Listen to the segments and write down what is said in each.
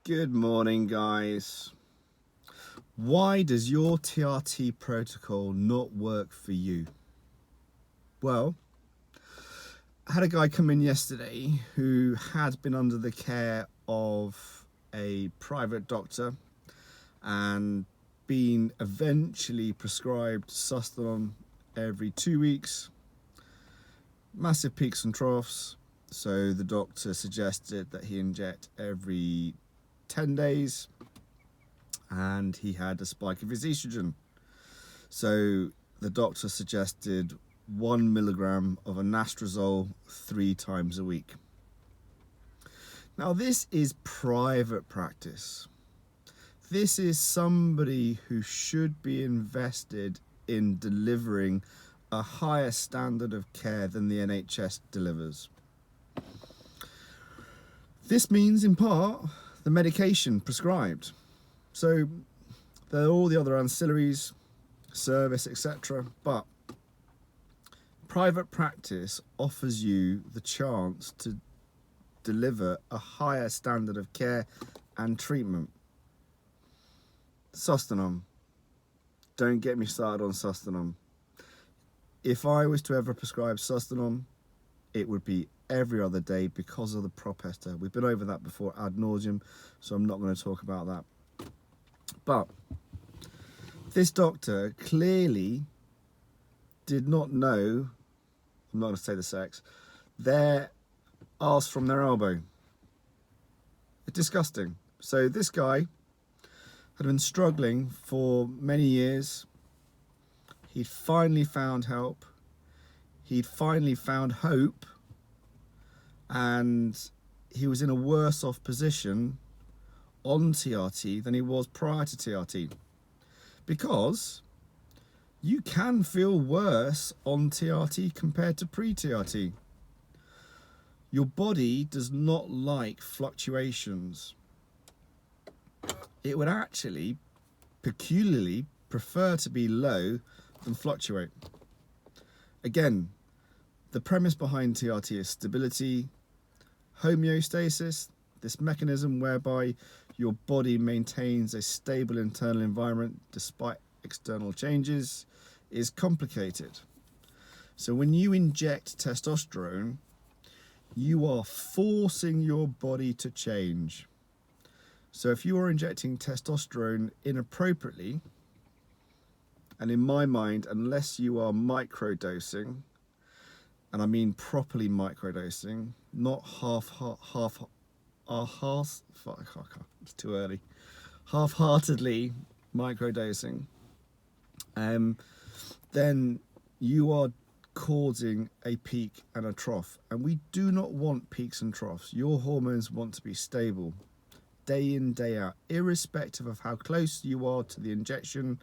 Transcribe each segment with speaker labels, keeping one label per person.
Speaker 1: Good morning, guys. Why does your TRT protocol not work for you? Well, I had a guy come in yesterday who had been under the care of a private doctor and been eventually prescribed Sustanon every 2 weeks, massive peaks and troughs. So the doctor suggested that he inject every 10 days, and he had a spike of his estrogen. So the doctor suggested 1 milligram of anastrozole 3 times a week. Now, this is private practice. This is somebody who should be invested in delivering a higher standard of care than the NHS delivers. This means, in part, the medication prescribed. So there are all the other ancillaries, service, etc. But private practice offers you the chance to deliver a higher standard of care and treatment. Sustanon. Don't get me started on Sustanon. If I was to ever prescribe Sustanon, it would be every other day because of the prop ester. We've been over that before ad nauseum, so I'm not going to talk about that. But this doctor clearly did not know, I'm not going to say the sex, their arse from their elbow. It's disgusting. So this guy had been struggling for many years. He'd finally found help. He'd finally found hope. And he was in a worse off position on TRT than he was prior to TRT. Because you can feel worse on TRT compared to pre-TRT. Your body does not like fluctuations. It would actually peculiarly prefer to be low than fluctuate. Again, the premise behind TRT is stability, homeostasis, this mechanism whereby your body maintains a stable internal environment despite external changes, is complicated. So when you inject testosterone, you are forcing your body to change. So if you are injecting testosterone inappropriately, and in my mind, unless you are microdosing, and I mean properly microdosing, not it's too early, half-heartedly microdosing, then you are causing a peak and a trough. And we do not want peaks and troughs. Your hormones want to be stable, day in, day out, irrespective of how close you are to the injection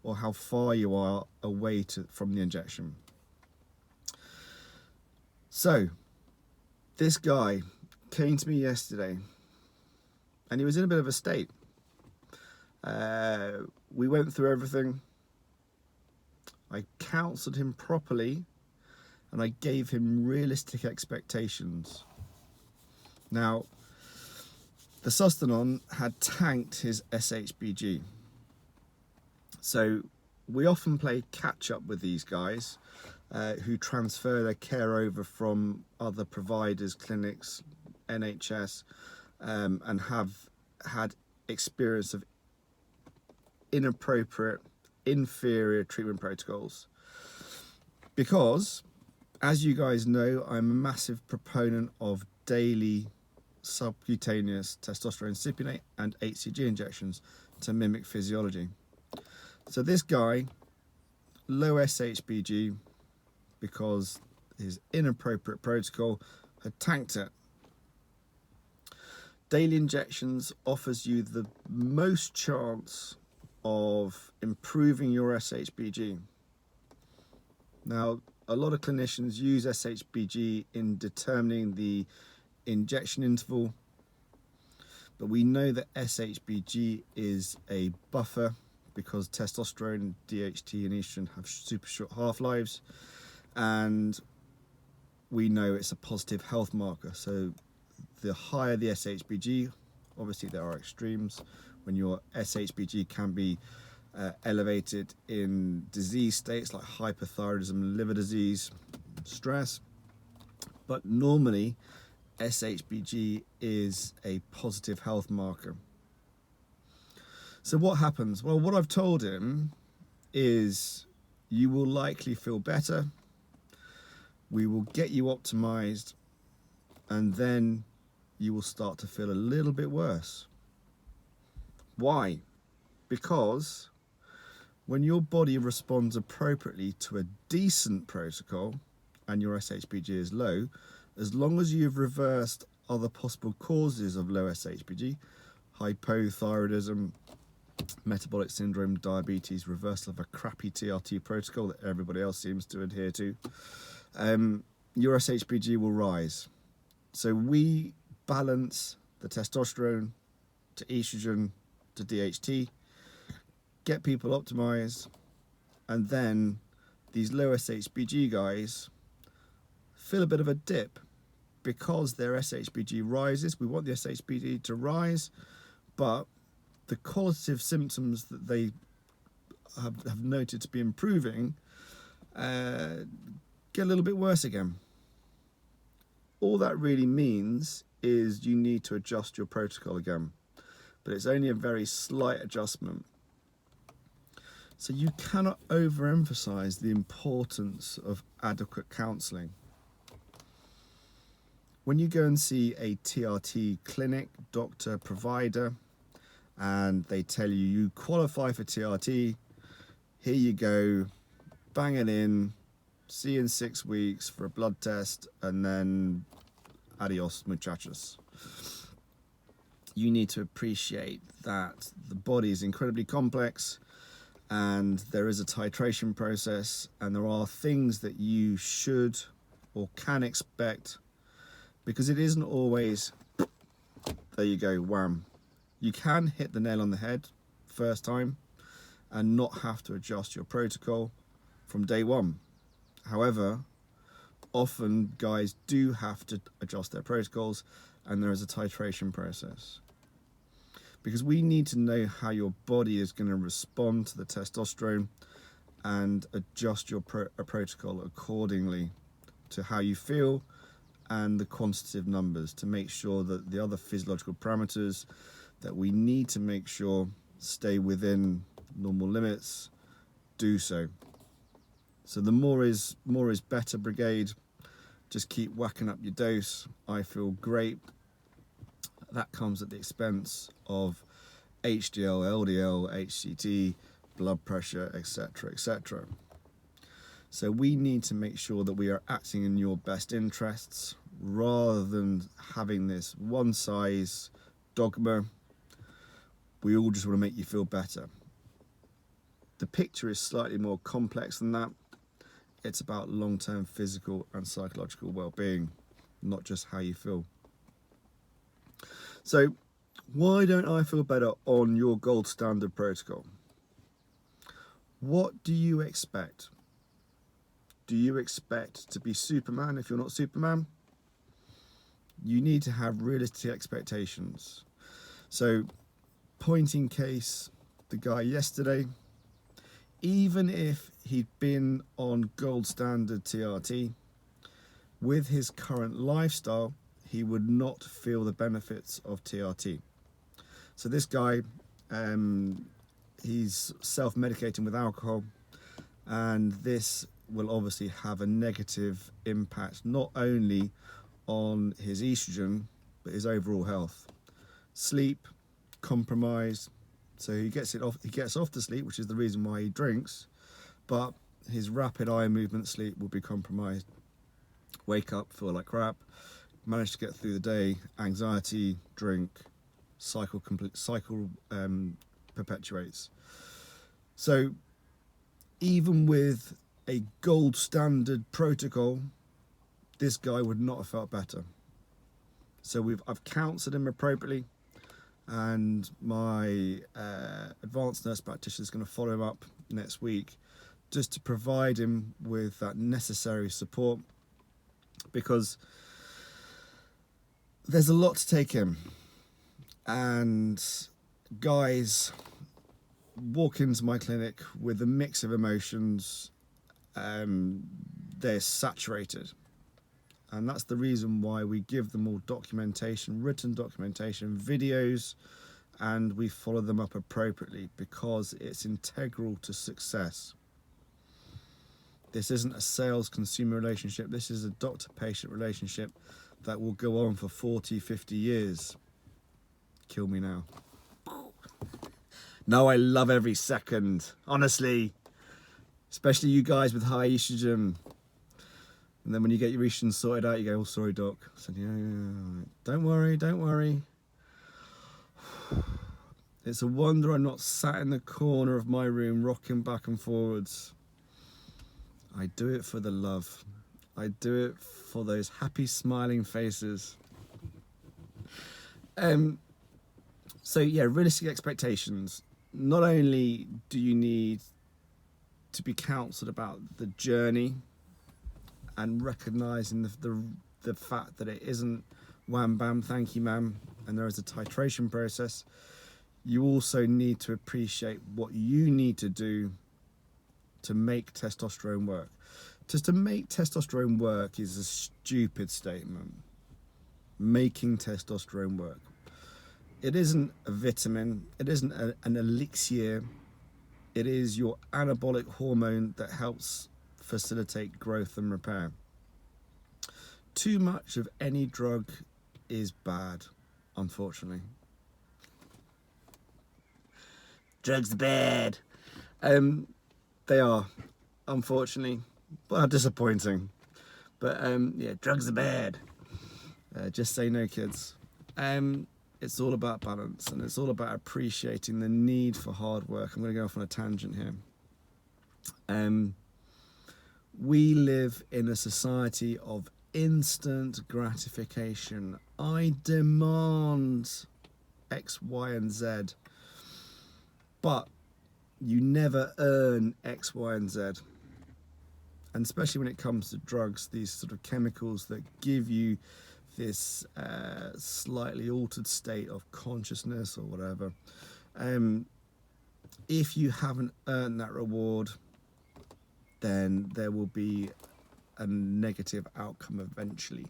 Speaker 1: or how far you are away from the injection. So, this guy came to me yesterday, and he was in a bit of a state. We went through everything. I counselled him properly, and I gave him realistic expectations. Now, the Sustanon had tanked his SHBG. So we often play catch up with these guys who transfer their care over from other providers, clinics, NHS, and have had experience of inappropriate, inferior treatment protocols. Because, as you guys know, I'm a massive proponent of daily subcutaneous testosterone cypionate and HCG injections to mimic physiology. So this guy, low SHBG, because his inappropriate protocol had tanked it. Daily injections offers you the most chance of improving your SHBG. Now, a lot of clinicians use SHBG in determining the injection interval, but we know that SHBG is a buffer because testosterone, DHT and estrogen have super short half-lives, and we know it's a positive health marker. So the higher the SHBG, Obviously there are extremes when your SHBG can be elevated in disease states like hypothyroidism, liver disease, stress, but normally SHBG is a positive health marker. So what happens? Well, what I've told him is you will likely feel better, we will get you optimized, and then you will start to feel a little bit worse. Why? Because when your body responds appropriately to a decent protocol and your SHBG is low, as long as you've reversed other possible causes of low SHBG, hypothyroidism, metabolic syndrome, diabetes, reversal of a crappy TRT protocol that everybody else seems to adhere to, your SHBG will rise. So we balance the testosterone to estrogen to DHT, get people optimized, and then these low SHBG guys feel a bit of a dip because their SHBG rises. We want the SHBG to rise, but the qualitative symptoms that they have noted to be improving get a little bit worse again. All that really means is you need to adjust your protocol again, but it's only a very slight adjustment. So you cannot overemphasize the importance of adequate counselling. When you go and see a TRT clinic, doctor, provider, and they tell you, you qualify for TRT, here you go, bang it in, see you in 6 weeks for a blood test, and then adios muchachos. You need to appreciate that the body is incredibly complex, and there is a titration process, and there are things that you should or can expect, because it isn't always, there you go, wham. You can hit the nail on the head first time and not have to adjust your protocol from day one. However, often guys do have to adjust their protocols, and there is a titration process, because we need to know how your body is going to respond to the testosterone and adjust your protocol accordingly to how you feel and the quantitative numbers, to make sure that the other physiological parameters that we need to make sure stay within normal limits do so. So the more is better brigade. Just keep whacking up your dose. I feel great. That comes at the expense of HDL, LDL, HCT, blood pressure, etc., etc. So we need to make sure that we are acting in your best interests rather than having this one size dogma. We all just want to make you feel better. The picture is slightly more complex than that. It's about long-term physical and psychological well-being, not just how you feel. So why don't I feel better on your gold standard protocol? What do you expect? Do you expect to be Superman if you're not Superman? You need to have realistic expectations. So, point in case, the guy yesterday, even if he'd been on gold standard TRT, with his current lifestyle, he would not feel the benefits of TRT. So this guy, he's self-medicating with alcohol, and this will obviously have a negative impact not only on his estrogen but his overall health. Sleep compromised, so he gets off to sleep, which is the reason why he drinks, but his rapid eye movement sleep will be compromised. Wake up, feel like crap, manage to get through the day, anxiety, drink, cycle perpetuates. So even with a gold standard protocol, this guy would not have felt better. So I've counselled him appropriately, and my advanced nurse practitioner is going to follow him up next week just to provide him with that necessary support, because there's a lot to take in, And guys walk into my clinic with a mix of emotions. They're saturated, and that's the reason why we give them all documentation, written documentation, videos, and we follow them up appropriately, because it's integral to success. This isn't a sales-consumer relationship. This is a doctor-patient relationship that will go on for 40, 50 years. Kill me now. No, I love every second, honestly. Especially you guys with high estrogen. And then when you get your estrogen sorted out, you go, oh, sorry, doc. I said, yeah. Don't worry, don't worry. It's a wonder I'm not sat in the corner of my room rocking back and forwards. I do it for the love. I do it for those happy smiling faces. So yeah, realistic expectations. Not only do you need to be counselled about the journey and recognising the fact that it isn't wham bam thank you ma'am, and there is a titration process, you also need to appreciate what you need to do to make testosterone work. Just to make testosterone work is a stupid statement. Making testosterone work. It isn't a vitamin, it isn't an elixir, it is your anabolic hormone that helps facilitate growth and repair. Too much of any drug is bad, unfortunately. Drugs are bad. They are, unfortunately, but disappointing. But yeah, drugs are bad. Just say no, kids. It's all about balance, and it's all about appreciating the need for hard work. I'm going to go off on a tangent here. We live in a society of instant gratification. I demand X, Y, and Z, but you never earn X, Y, and Z. And especially when it comes to drugs, these sort of chemicals that give you this slightly altered state of consciousness or whatever. If you haven't earned that reward, then there will be a negative outcome eventually.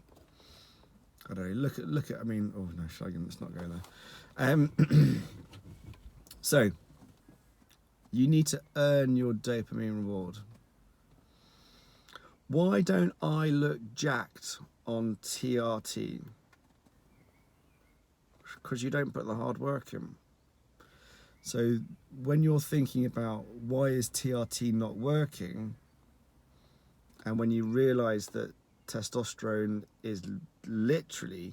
Speaker 1: I don't know, look at, I mean, oh no, let's not go there. So, you need to earn your dopamine reward. Why don't I look jacked on TRT? Because you don't put the hard work in. So when you're thinking about why is TRT not working, and when you realize that testosterone is literally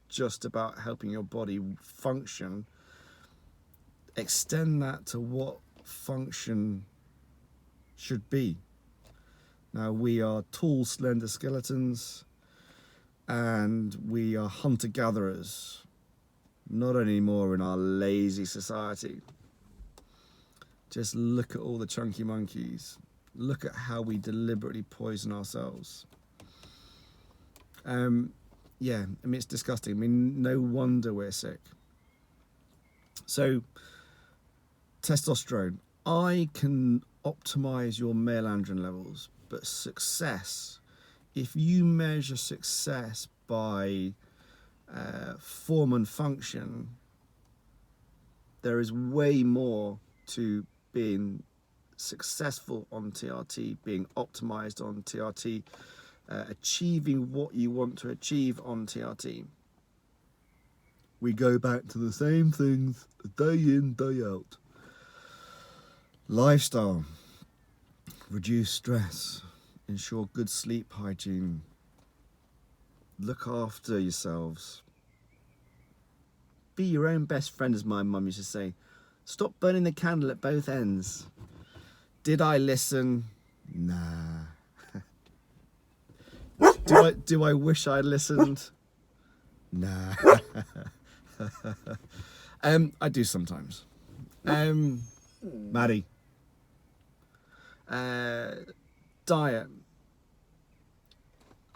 Speaker 1: just about helping your body function, extend that to what function should be. Now, we are tall, slender skeletons, and we are hunter-gatherers, not anymore in our lazy society. Just look at all the chunky monkeys. Look at how we deliberately poison ourselves. Yeah, I mean, it's disgusting. I mean, no wonder we're sick. So, testosterone. I can optimize your male androgen levels, but success, if you measure success by form and function, there is way more to being successful on TRT, being optimized on TRT, achieving what you want to achieve on TRT. We go back to the same things day in, day out. Lifestyle, reduce stress, ensure good sleep hygiene, look after yourselves. Be your own best friend, as my mum used to say. Stop burning the candle at both ends. Did I listen? Nah. Do I wish I'd listened? Nah. I do sometimes. Maddie. Diet.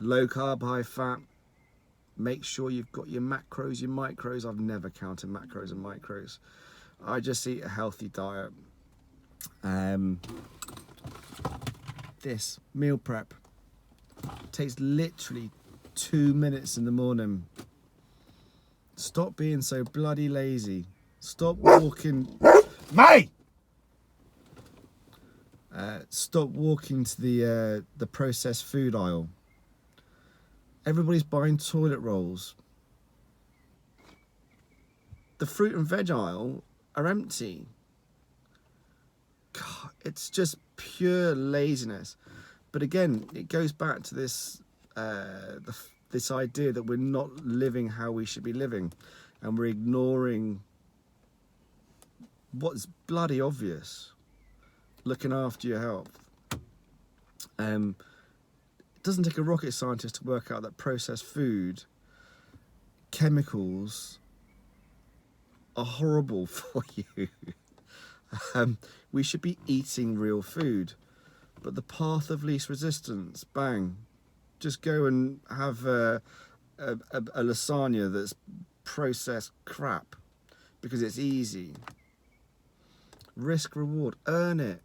Speaker 1: Low carb, high fat. Make sure you've got your macros, your micros. I've never counted macros and micros. I just eat a healthy diet. This meal prep takes literally 2 minutes in the morning. Stop being so bloody lazy. Stop walking. Mate! Stop walking to the processed food aisle. Everybody's buying toilet rolls. The fruit and veg aisle are empty. God, it's just pure laziness. But again, it goes back to this this idea that we're not living how we should be living, and we're ignoring what's bloody obvious. Looking after your health. It doesn't take a rocket scientist to work out that processed food, chemicals, are horrible for you. We should be eating real food, but the path of least resistance, bang, just go and have a lasagna that's processed crap because it's easy. Risk reward, earn it,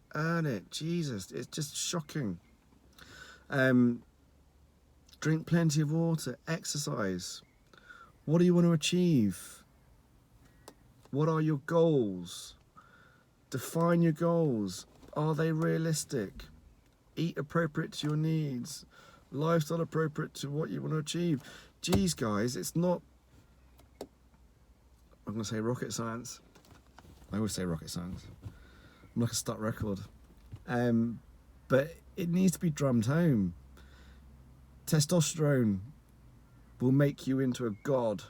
Speaker 1: Jesus, it's just shocking. Drink plenty of water, exercise. What do you want to achieve? What are your goals? Define your goals. Are they realistic? Eat appropriate to your needs. Lifestyle appropriate to what you want to achieve. Geez, guys, it's not, I'm going to say rocket science. I always say rocket science. I'm like a stuck record. But it needs to be drummed home. Testosterone will make you into a god.